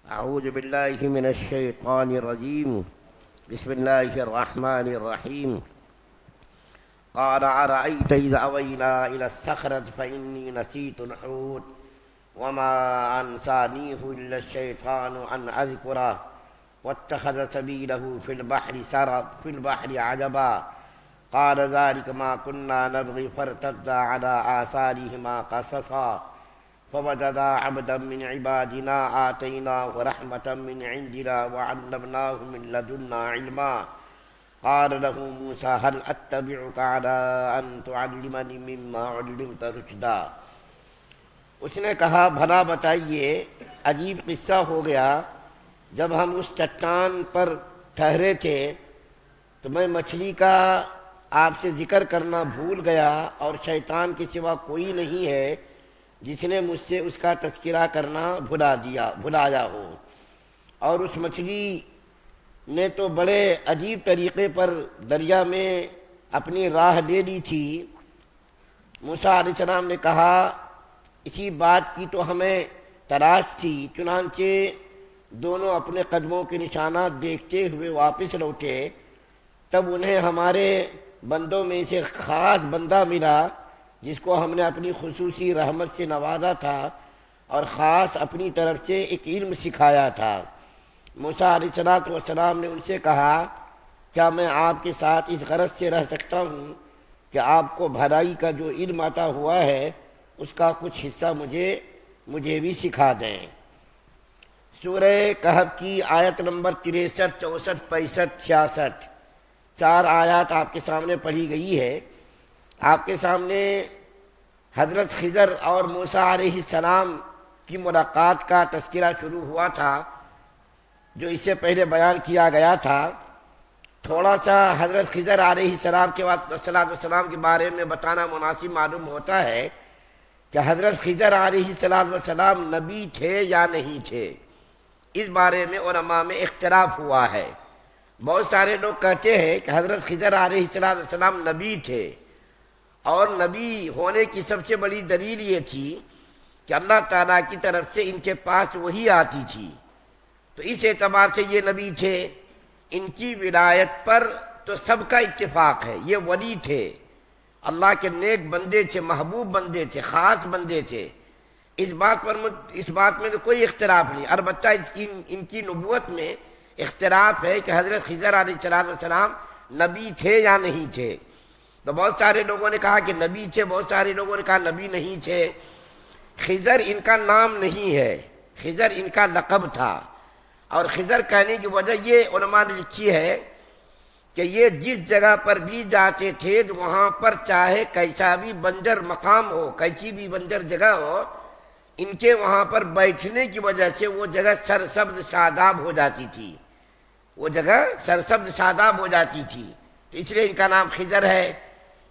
أعوذ بالله من الشيطان الرجيم. بسم الله الرحمن الرحيم. قال أرأيت إذا أوينا إلى الصخرة فإني نسيت الحوت وما أنسانيه إلا الشيطان أن أذكره واتخذ سبيله في البحر عجبا قال ذلك ما كنا نبغي فارتدا على آثارهما قصصا فوجدا عبدا من عبادنا آتيناه رحمة من عندنا وعلمناه من لدنا علما قال له موسى هل أتبعك على أن تعلمني مما علمت رشدا. اس نے کہا بھلا بتائیے عجیب قصہ ہو گیا، جب ہم اس چٹان پر ٹھہرے تھے تو میں مچھلی کا آپ سے ذکر کرنا بھول گیا اور شیطان کے سوا کوئی نہیں ہے جس نے مجھ سے اس کا تذکرہ کرنا بھلایا ہو، اور اس مچھلی نے تو بڑے عجیب طریقے پر دریا میں اپنی راہ لے لی تھی۔ موسیٰ علیہ السلام نے کہا اسی بات کی تو ہمیں تلاش تھی، چنانچہ دونوں اپنے قدموں کے نشانات دیکھتے ہوئے واپس لوٹے۔ تب انہیں ہمارے بندوں میں سے خاص بندہ ملا جس کو ہم نے اپنی خصوصی رحمت سے نوازا تھا اور خاص اپنی طرف سے ایک علم سکھایا تھا۔ موسیٰ علیہ السلام نے ان سے کہا کیا میں آپ کے ساتھ اس غرض سے رہ سکتا ہوں کہ آپ کو بھلائی کا جو علم عطا ہوا ہے اس کا کچھ حصہ مجھے بھی سکھا دیں۔ سورہ کہف کی آیت نمبر 63، 64، 65، 66 4 آیات آپ کے سامنے پڑھی گئی ہے۔ آپ کے سامنے حضرت خضر اور موسیٰ علیہ السلام کی ملاقات کا تذکرہ شروع ہوا تھا جو اس سے پہلے بیان کیا گیا تھا۔ تھوڑا سا حضرت خضر علیہ السلام کے بارے میں بتانا مناسب معلوم ہوتا ہے کہ حضرت خضر علیہ السلام نبی تھے یا نہیں تھے، اس بارے میں علماء میں اختلاف ہوا ہے۔ بہت سارے لوگ کہتے ہیں کہ حضرت خضر علیہ السلام نبی تھے، اور نبی ہونے کی سب سے بڑی دلیل یہ تھی کہ اللہ تعالیٰ کی طرف سے ان کے پاس وحی آتی تھی، تو اس اعتبار سے یہ نبی تھے۔ ان کی ولایت پر تو سب کا اتفاق ہے، یہ ولی تھے، اللہ کے نیک بندے تھے، محبوب بندے تھے، خاص بندے تھے، اس بات میں تو کوئی اختلاف نہیں۔ البتہ ان کی نبوت میں اختلاف ہے کہ حضرت خضر علیہ السلام نبی تھے یا نہیں تھے۔ تو بہت سارے لوگوں نے کہا کہ نبی تھے، بہت سارے لوگوں نے کہا نبی نہیں تھے۔ خضر ان کا نام نہیں ہے، خضر ان کا لقب تھا، اور خضر کہنے کی وجہ یہ علماء نے لکھی ہے کہ یہ جس جگہ پر بھی جاتے تھے تو وہاں پر چاہے کیسا بھی بنجر مقام ہو، کیسی بھی بنجر جگہ ہو، ان کے وہاں پر بیٹھنے کی وجہ سے وہ جگہ سرسبز شاداب ہو جاتی تھی، وہ جگہ سرسبز شاداب ہو جاتی تھی، تو اس لیے ان کا نام خضر ہے۔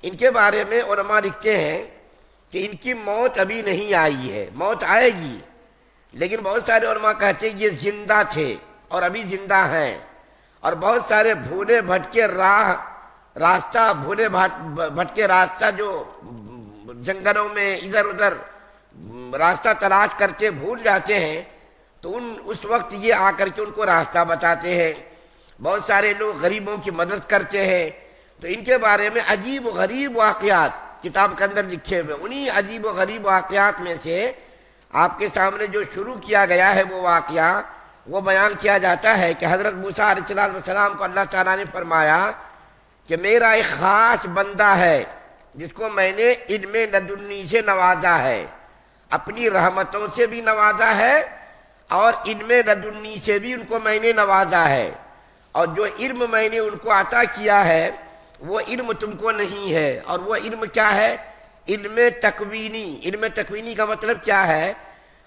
ان کے بارے میں علماء لکھتے ہیں کہ ان کی موت ابھی نہیں آئی ہے، موت آئے گی، لیکن بہت سارے علماء کہتے ہیں یہ زندہ تھے اور ابھی زندہ ہیں، اور بہت سارے بھولے بھٹکے راستہ جو جنگلوں میں ادھر ادھر راستہ تلاش کرتے بھول جاتے ہیں، تو اس وقت یہ آ کر کے ان کو راستہ بتاتے ہیں۔ بہت سارے لوگ غریبوں کی مدد کرتے ہیں، تو ان کے بارے میں عجیب و غریب واقعات کتاب کے اندر لکھے ہوئے، انہی عجیب و غریب واقعات میں سے آپ کے سامنے جو شروع کیا گیا ہے وہ واقعہ، وہ بیان کیا جاتا ہے کہ حضرت موسیٰ علیہ السلام کو اللہ تعالیٰ نے فرمایا کہ میرا ایک خاص بندہ ہے جس کو میں نے علم لدنی سے نوازا ہے، اپنی رحمتوں سے بھی نوازا ہے اور علم لدنی سے بھی ان کو میں نے نوازا ہے، اور جو علم میں نے ان کو عطا کیا ہے وہ علم تم کو نہیں ہے، اور وہ علم کیا ہے؟ علم تکوینی۔ علم تکوینی کا مطلب کیا ہے؟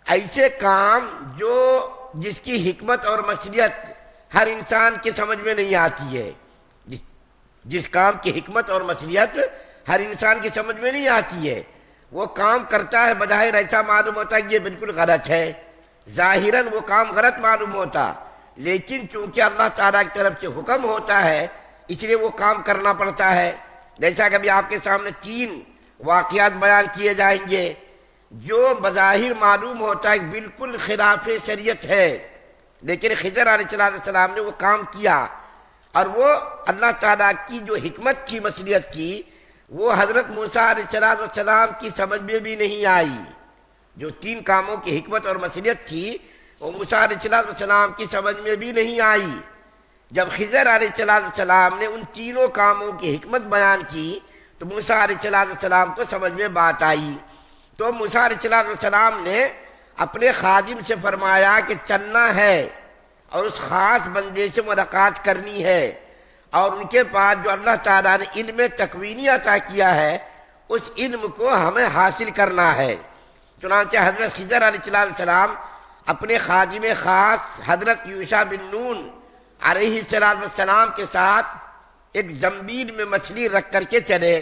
ایسے کام جس کی حکمت اور مصلحت ہر انسان کے سمجھ میں نہیں آتی ہے، جس کام کی حکمت اور مصلحت ہر انسان کی سمجھ میں نہیں آتی ہے، وہ کام کرتا ہے بظاہر ایسا معلوم ہوتا ہے کہ یہ بالکل غلط ہے، ظاہراً وہ کام غلط معلوم ہوتا، لیکن چونکہ اللہ تعالیٰ کی طرف سے حکم ہوتا ہے اس لیے وہ کام کرنا پڑتا ہے۔ جیسا کہ ابھی آپ کے سامنے 3 واقعات بیان کیے جائیں گے جو بظاہر معلوم ہوتا ہے بالکل خلاف شریعت ہے، لیکن خضر علیہ السلام نے وہ کام کیا، اور وہ اللہ تعالیٰ کی جو حکمت تھی مصلیحت کی وہ حضرت موسیٰ علیہ السلام کی سمجھ میں بھی نہیں آئی۔ جو 3 کاموں کی حکمت اور مصلیحت تھی وہ موسیٰ علیہ السلام کی سمجھ میں بھی نہیں آئی۔ جب خضر علیہ السلام نے ان تینوں کاموں کی حکمت بیان کی تو موسیٰ علیہ السلام کو سمجھ میں بات آئی۔ تو موسیٰ علیہ السلام نے اپنے خادم سے فرمایا کہ چلنا ہے اور اس خاص بندے سے ملاقات کرنی ہے، اور ان کے پاس جو اللہ تعالیٰ نے علم تکوینی عطا کیا ہے اس علم کو ہمیں حاصل کرنا ہے۔ چنانچہ حضرت خضر علیہ السلام اپنے خادم خاص حضرت یوشع بن نون علیہ السلام کے ساتھ ایک زنبیل میں مچھلی رکھ کر کے چلے،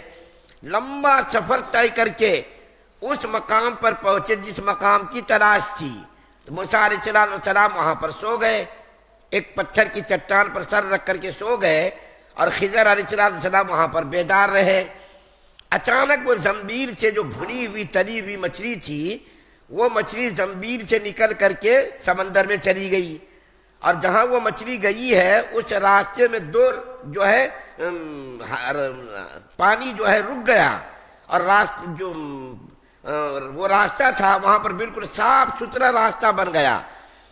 لمبا سفر طے کر کے اس مقام پر پہنچے جس مقام کی تلاش تھی۔ تو موسیٰ علیہ السلام وہاں پر سو گئے، ایک پتھر کی چٹان پر سر رکھ کر کے سو گئے، اور خضر علیہ السلام وہاں پر بیدار رہے۔ اچانک وہ زنبیل سے جو بھنی ہوئی تلی ہوئی مچھلی تھی وہ مچھلی زنبیل سے نکل کر کے سمندر میں چلی گئی، اور جہاں وہ مچھلی گئی ہے اس راستے میں جو ہے پانی جو ہے رک گیا، اور وہ راستہ تھا وہاں پر بالکل صاف ستھرا راستہ بن گیا۔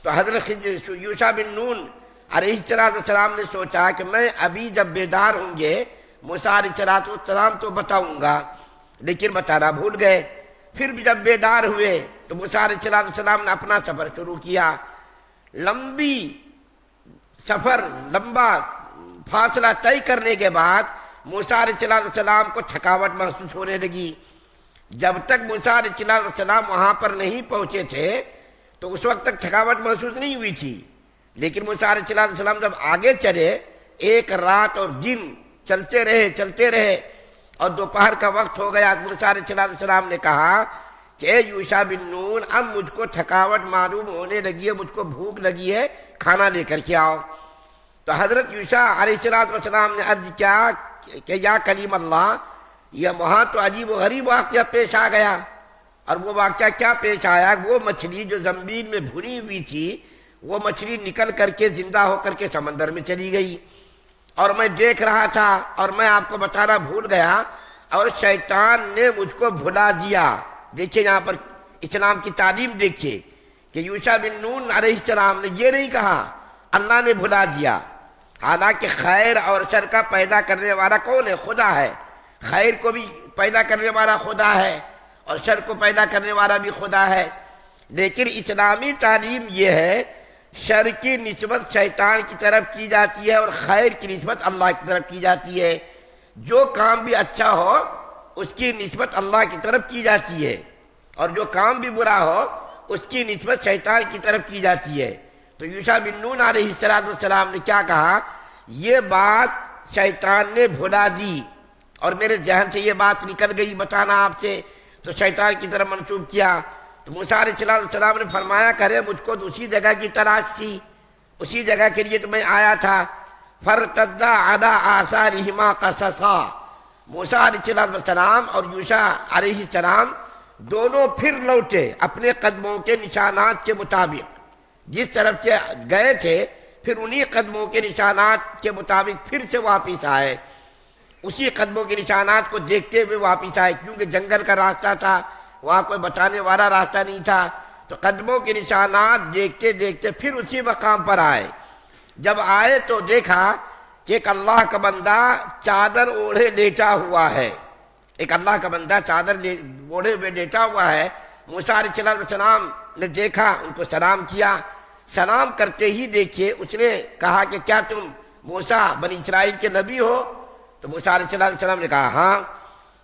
تو حضرت یوشع بن نون علیہ السلام نے سوچا کہ میں ابھی جب بیدار ہوں گے موسیٰ علیہ السلام تو بتاؤں گا، لیکن بتانا بھول گئے۔ پھر بھی جب بیدار ہوئے تو موسیٰ علیہ السلام نے اپنا سفر شروع کیا۔ لمبا فاصلہ طے کرنے کے بعد موسیٰ علیہ السلام کو تھکاوٹ محسوس ہونے لگی۔ جب تک موسیٰ علیہ السلام وہاں پر نہیں پہنچے تھے تو اس وقت تک تھکاوٹ محسوس نہیں ہوئی تھی، لیکن موسیٰ علیہ السلام جب آگے چلے، ایک رات اور دن چلتے رہے اور دوپہر کا وقت ہو گیا، موسیٰ علیہ السلام نے کہا کہ اے یوشع بن نون، اب مجھ کو تھکاوٹ معلوم ہونے لگی ہے، مجھ کو بھوک لگی ہے، کھانا لے کر کے آؤ۔ تو حضرت یوشع علیہ السلام نے عرض کیا کہ یا کلیم اللہ، یہ وہاں تو عجیب و غریب واقعہ پیش آ گیا۔ اور وہ واقعہ کیا پیش آیا؟ وہ مچھلی جو زمین میں بھنی ہوئی تھی وہ مچھلی نکل کر کے زندہ ہو کر کے سمندر میں چلی گئی، اور میں دیکھ رہا تھا اور میں آپ کو بتانا بھول گیا، اور شیطان نے مجھ کو بھلا دیا۔ دیکھیے یہاں پر اسلام کی تعلیم دیکھیے کہ یوشع بن نون علیہ السلام نے یہ نہیں کہا اللہ نے بھلا دیا، حالانکہ خیر اور شر کا پیدا کرنے والا کون ہے؟ خدا ہے۔ خیر کو بھی پیدا کرنے والا خدا ہے اور شر کو پیدا کرنے والا بھی خدا ہے، لیکن اسلامی تعلیم یہ ہے شر کی نسبت شیطان کی طرف کی جاتی ہے اور خیر کی نسبت اللہ کی طرف کی جاتی ہے۔ جو کام بھی اچھا ہو اس کی نسبت اللہ کی طرف کی جاتی ہے، اور جو کام بھی برا ہو اس کی نسبت شیطان کی طرف کی جاتی ہے۔ تو یوشع بن نون علیہ السلام نے کیا کہا؟ یہ بات شیطان نے بھلا دی اور میرے ذہن سے یہ بات نکل گئی بتانا آپ سے، تو شیطان کی طرف منسوب کیا۔ تو موسیٰ علیہ السلام نے فرمایا کرے مجھ کو تو اسی جگہ کی تلاش تھی، اسی جگہ کے لیے تو میں آیا تھا۔ فَارْتَدَّا عَلَىٰ آثَارِهِمَا قَصَصًا، موسیٰ علیہ السلام اور یوشع علیہ السلام دونوں پھر لوٹے اپنے قدموں کے نشانات کے مطابق، جس طرف سے گئے تھے پھر انہی قدموں کے نشانات کے مطابق پھر سے واپس آئے، اسی قدموں کے نشانات کو دیکھتے ہوئے واپس آئے، کیونکہ جنگل کا راستہ تھا، وہاں کوئی بتانے والا راستہ نہیں تھا۔ تو قدموں کے نشانات دیکھتے دیکھتے پھر اسی مقام پر آئے۔ جب آئے تو دیکھا کہ ایک اللہ کا بندہ چادر اوڑھے لیٹا ہوا ہے، ایک اللہ کا بندہ چادر اوڑھے ہوئے لیٹا ہوا ہے۔ موسیٰ علیہ السلام نے دیکھا، ان کو سلام کیا۔ سلام کرتے ہی دیکھیے اس نے کہا کہ کیا تم موسیٰ بنی اسرائیل کے نبی ہو؟ تو موسیٰ علیہ السلام نے کہا ہاں۔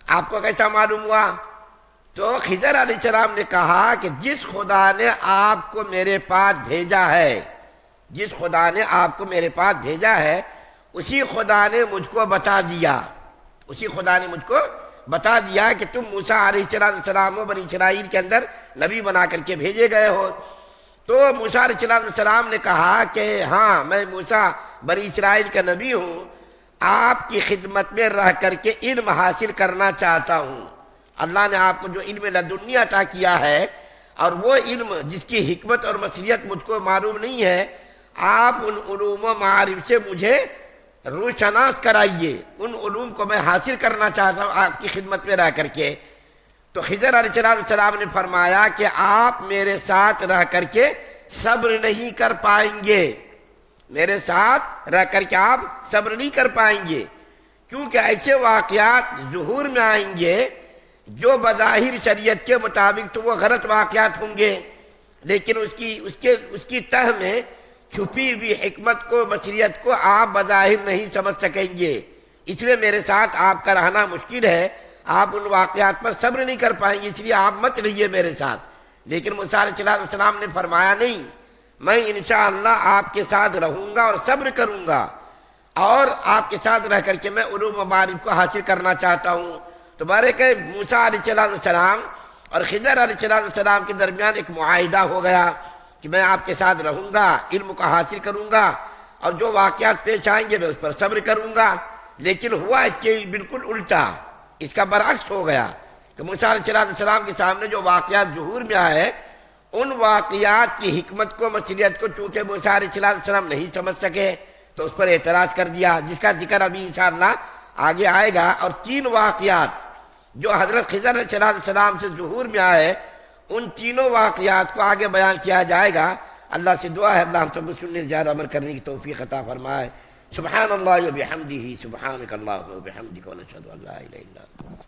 آپ کو کیسا معلوم ہوا؟ تو خضر علیہ السلام نے کہا کہ جس خدا نے آپ کو میرے پاس بھیجا ہے، جس خدا نے آپ کو میرے پاس بھیجا ہے اسی خدا نے مجھ کو بتا دیا، اسی خدا نے مجھ کو بتا دیا کہ تم موسیٰ علیہ السلام و بنی اسرائیل کے اندر نبی بنا کر کے بھیجے گئے ہو۔ تو موسیٰ علیہ السلام نے کہا کہ ہاں میں موسیٰ بنی اسرائیل کا نبی ہوں، آپ کی خدمت میں رہ کر کے علم حاصل کرنا چاہتا ہوں۔ اللہ نے آپ کو جو علم لدنی عطا کیا ہے اور وہ علم جس کی حکمت اور مصلیحت مجھ کو معلوم نہیں ہے، آپ ان علوم و معارف سے مجھے روشناس کرائیے، ان علوم کو میں حاصل کرنا چاہتا ہوں آپ کی خدمت میں رہ کر کے۔ تو خضر علیہ السلام نے فرمایا کہ آپ میرے ساتھ رہ کر کے صبر نہیں کر پائیں گے، میرے ساتھ رہ کر کے آپ صبر نہیں کر پائیں گے، کیونکہ ایسے واقعات ظہور میں آئیں گے جو بظاہر شریعت کے مطابق تو وہ غلط واقعات ہوں گے، لیکن اس کی تہ میں چھپی ہوئی حکمت کو، مشریت کو آپ بظاہر نہیں سمجھ سکیں گے، اس لیے میرے ساتھ آپ کا رہنا مشکل ہے، آپ ان واقعات پر صبر نہیں کر پائیں گے، اس لیے آپ مت رہیے میرے ساتھ۔ لیکن موسیٰ علیہ السلام نے فرمایا نہیں، میں انشاءاللہ آپ کے ساتھ رہوں گا اور صبر کروں گا، اور آپ کے ساتھ رہ کر کے میں علوم و معارف کو حاصل کرنا چاہتا ہوں۔ تو کہ موسیٰ علیہ السلام اور خضر علیہ السلام کے درمیان ایک معاہدہ ہو گیا کہ میں آپ کے ساتھ رہوں گا، علم کو حاصل کروں گا، اور جو واقعات پیش آئیں گے میں اس پر صبر کروں گا۔ لیکن ہوا اس کے بالکل الٹا، اس کا برعکس ہو گیا کہ موسیٰ علیہ السلام کے سامنے جو واقعات ظہور میں آئے، ان واقعات کی حکمت کو، مشریت کو چونکہ موسیٰ علیہ السلام نہیں سمجھ سکے تو اس پر اعتراض کر دیا، جس کا ذکر ابھی انشاءاللہ آگے آئے گا۔ اور 3 واقعات جو حضرت خضر علیہ السلام سے ظہور میں آئے، ان تینوں واقعات کو آگے بیان کیا جائے گا۔ اللہ سے دعا ہے اللہ ہم سب کو سننے سے زیادہ عمل کرنے کی توفیق عطا فرمائے۔ سبحان اللہ و بحمدہ، سبحانک اللہم و بحمدک، ونشہد ان لا الہ الا انت۔